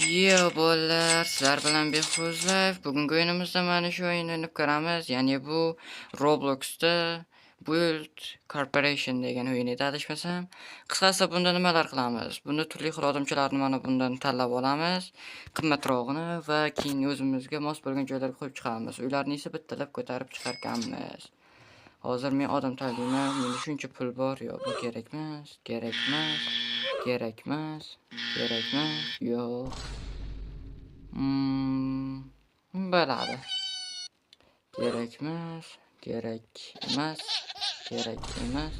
Yo bolalar, sizlar bilan Behrouz Life. Bugungi o'yinimizda mana shu o'yinni o'ynab ko'ramiz. Ya'ni bu Robloxda Build Corporation degan o'yin edi adashmasam. Qisqasi bunda nimalar qilamiz? Bunda turli xil odamchalarni mana bundan tanlab olamiz, qimmatrog'ini va keyin o'zimizga mos bo'lgan joylarga qo'yib chiqamiz. Ularni esa bittalab ko'tarib chiqarganmiz. Hozir men odam tanlayman. Menda shuncha pul bor. Yo'q, bu kerakmas, kerakmas, kerakmas, kerakmas. Yo'q. Bo'ladi. Kerakmas, kerak emas, kerak emas.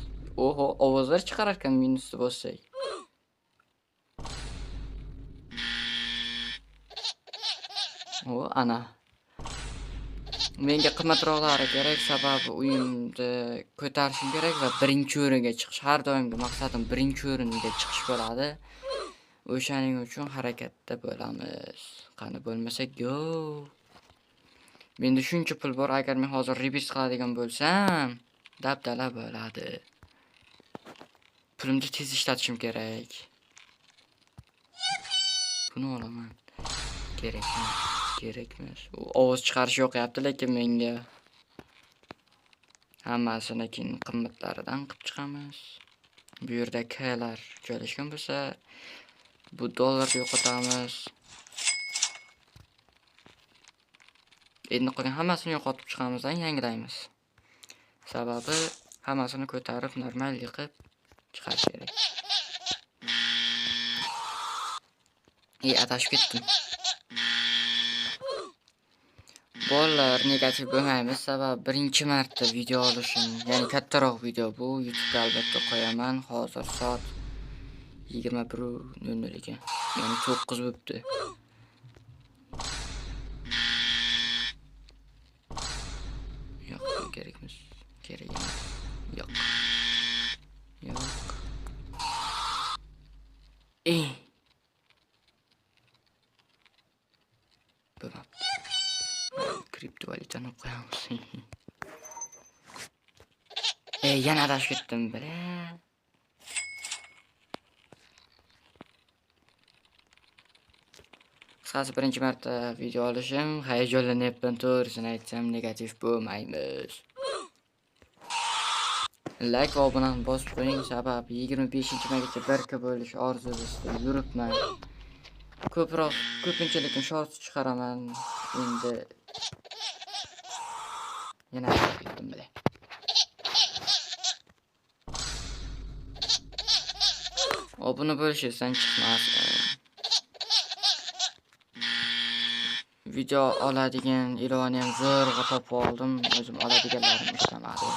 Oho, ovozlar chiqarar ekan minusni bossak. Ana. Menga qimmatroqlari kerak, sababi uyimni ko'tarishim kerak va birinchi o'ringa chiqish. Har doimgi maqsadim birinchi o'ringa chiqish bo'ladi. O'shaning uchun harakatda bo'lamiz. Qani bo'lmasak, yo. Menda shuncha pul bor, agar men hozir rebis qiladigan bo'lsam, dabdala bo'ladi. Pulimni tez ishlatishim kerak. Buni olaman. Kerakmas, kerakmas. Ovoz chiqarish yo'qyapti, lekin menga hammasini keyin qimmatlaridan qilib chiqamiz. Bu yerda klar joylashgan bo'lsa, bu dollarni yo'qotamiz. Endi qolgan hammasini yo'qotib chiqamizdan yangilaymiz. Sababi hammasini ko'tarib normal yiqib chiqarish kerak. Adashib ketdim. Bolalar negativ bo'lmaymiz, sababi birinchi marta video olishim, ya'ni kattaroq video bu. YouTube'ga albatta qo'yaman. Hozir soat 21:00 ekan. Ya'ni 9 bo'libdi. Yo'q, kerakmas. Kerak emas. Yo'q. Yo'q. Bo'lmabdi. Kriptovalutani qo'yamiz. Yana adashib ketdim, bile. Qisqasi birinchi marta video olishim, hayajonlanyapman, to'g'risini aytsam, negativ bo'lmaymiz. Like va obunani bosib qo'ying, sababi 25-maygacha birga bo'lish orzusida yuribman. Ko'pincha lekin short chiqaraman. Endi yana ketdim bile. Obuna bo'lishingizdan chiqmas. Video oladigan ilonni ham zo'rg'a topib oldim. O'zim oladiganlarim ishlamadi.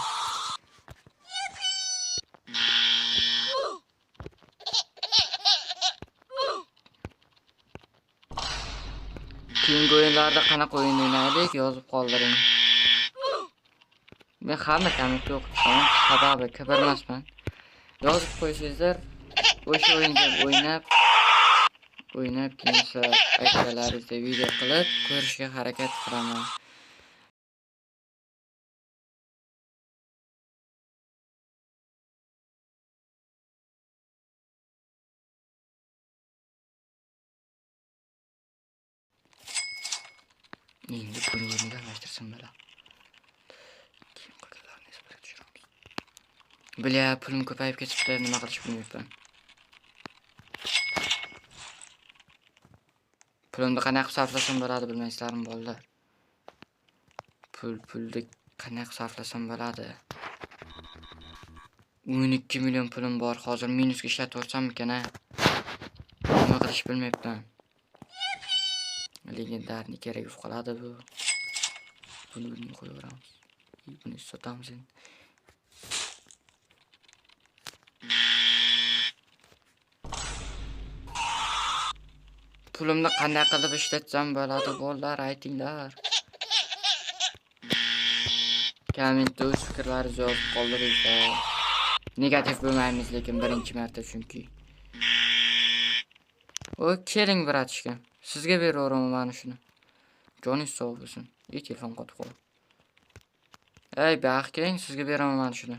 Keyingi o'yinlarda qanaqa o'yin o'ynaylik, yozib qoldiring. Men hamma kommentga o'qib chiqaman, sababi kibirmasman. Yozib qo'ysangizlar, o'sha o'yinga o'ynab keyin aytganlaringizda video qilib ko'rishga harakat qilaman. Endi buni o'rniga almashtirsam bo'ladi. Keyin qolganlarini hisobga tushiramiz. Bля, pulim ko'payib ketibdi, nima qilish bilmayapman. Pulimni qanday qilib sarflasam bo'ladi bilmaysizlarmi bolalar? Pulni qanday qilib sarflasam bo'ladi? 12 million pulim bor. Hozir minusga ishlatib o'rsammikan-a? Nima qilish bilmayapman. Legendarni kerak qoladi bu. Buni qo'yaveramiz. Buni sotamiz endi. Pulimni qanday qilib ishlatsam bo'ladi bolalar, aytinglar. Kommentda o'z fikrlaringizni yozib qoldiringlar. Negativ bo'lmaymiz, lekin birinchi marta chunki. Keling bratishka. Sizga beraveraman mana shuni. Joningiz sog' bo'lsin. Telefon qotib qoldi. Baxt keling, sizga beraman mana shuni.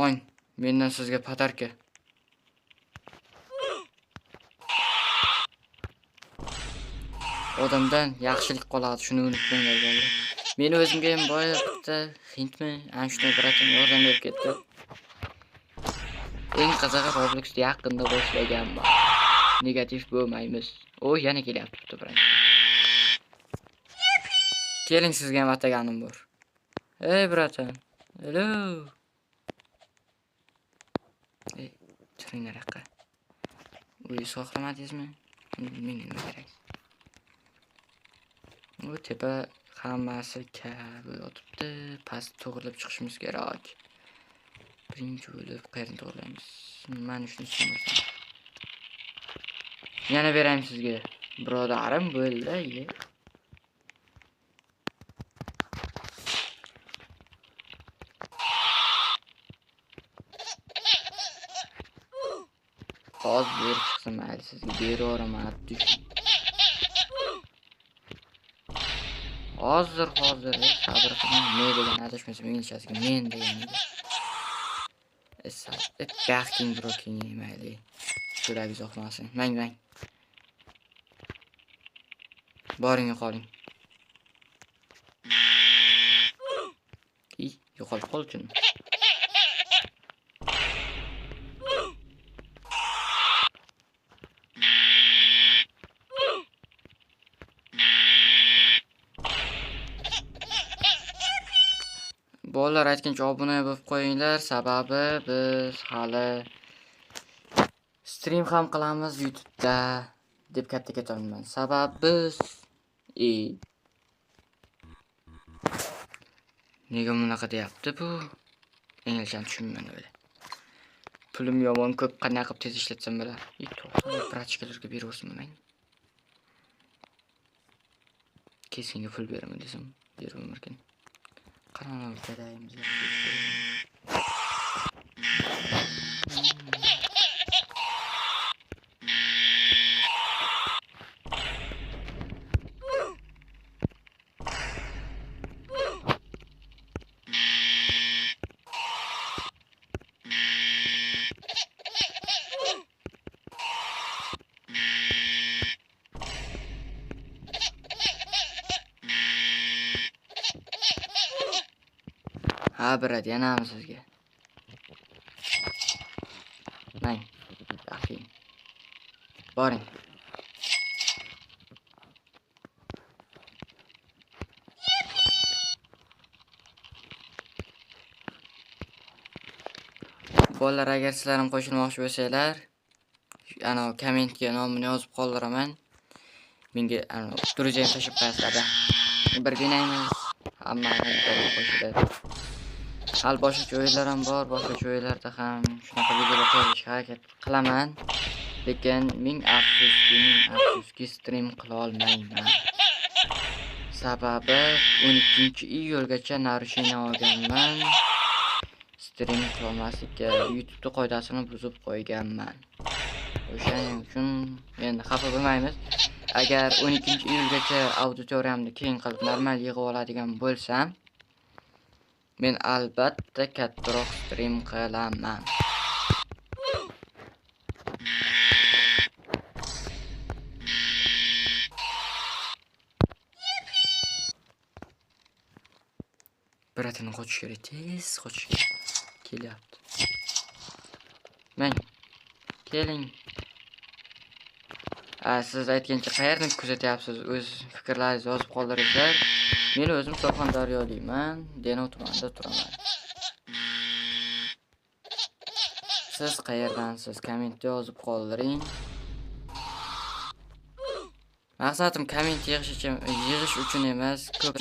Oyn, mendan sizga podarka. odamdan yaxshilik qoladi, shuni unutmanglar bolalar. Meni o'zimga ham boya bitta hintmi, ana shunday bratim yordam berib ketdi. Eng qizig'i Roblox'da yaqinda boshlaganman. Negativ bo'lmaymiz. O, yana kelyapti bitta brat. Keling, sizga ham ataganim bor. Ey bratim. Hello. Turinglar yoqqa. Uy so'xlamadingizmi? Meni nima kerak? Bu tepa hammasi kabi yotibdi. Past to'g'rilab chiqishimiz kerak. Birinchi bo'lib qayerni to'g'rilaymiz? Mana shuni tushundim. Yana berayim sizga. Birodarim bo'ldi. Hozir berib chiqsam mayli, sizga beraveraman, tushing. Hozir sabr qiling. Ne degan adashmasam inglizchasiga men degan edi. Baxting broken mayli. Shuragi zo'qmasin. Mang. Boring yo'qoling. Yo'qolib qoldim. Bolalar aytgancha obuna bo'lib qo'yinglar, sababi biz hali stream ham qilamiz YouTube'da deb katta ketaman. Sabab biz nega bunaqa deyapti bu? Inglizchani tushunmayman o'zi. Pulim yomon ko'p, qanday qilib tez ishlatsam bo'ladi. Prachkalarga beraversinmi? Kesinga pul beraman desam, beravermarkan. Qanaqa beraymiz? Ha, brat, yanami sizga. Mang. Yaxshi. Boring. Bolalar, agar sizlar ham qo'shilmoqchi bo'lsanglar, ana kommentga nomini yozib qoldiraman. Menga ana drujayim tashib qo'yasizlar. Bir binaymiz. Hammani qo'shilib. Hal boshqa o'yinlar ham bor, boshqa o'yinlarda ham shunaqa videolar qo'yishga harakat qilaman. Lekin ming afsuski stream qila olmayman. Sababi 12-iyulgacha narusheniya olganman. Stream qilmaslikka YouTube'da qoidasini buzib qo'yganman. O'shaning uchun endi xafa bo'lmaymiz. Agar 12-iyulgacha auditoriyamni keng qilib normal yig'ib oladigan bo'lsam, men albatta kattaroq stream qilaman. Biratini qochish kerak, tez qochish kerak. Kelyapti. Mang. Keling. Siz aytgancha qayerni kuzatyapsiz? O'z fikrlaringizni yozib qoldiringlar. Men o'zim Surxondaryolikman, Denov tumanida turaman. Siz qayerdansiz? Kommentda yozib qoldiring. Maqsadim komment yig'ish uchun emas, ko'p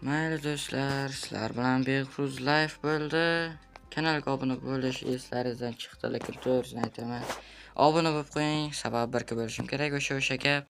Mayli do'stlar, sizlar bilan Behruz Life bo'ldi. Kanalga obuna bo'lish eslaringizdan chiqdi, lekin to'g'risini aytaman. Obuna bo'lib qo'ying, sababi birga bo'lishim kerak o'sha gap.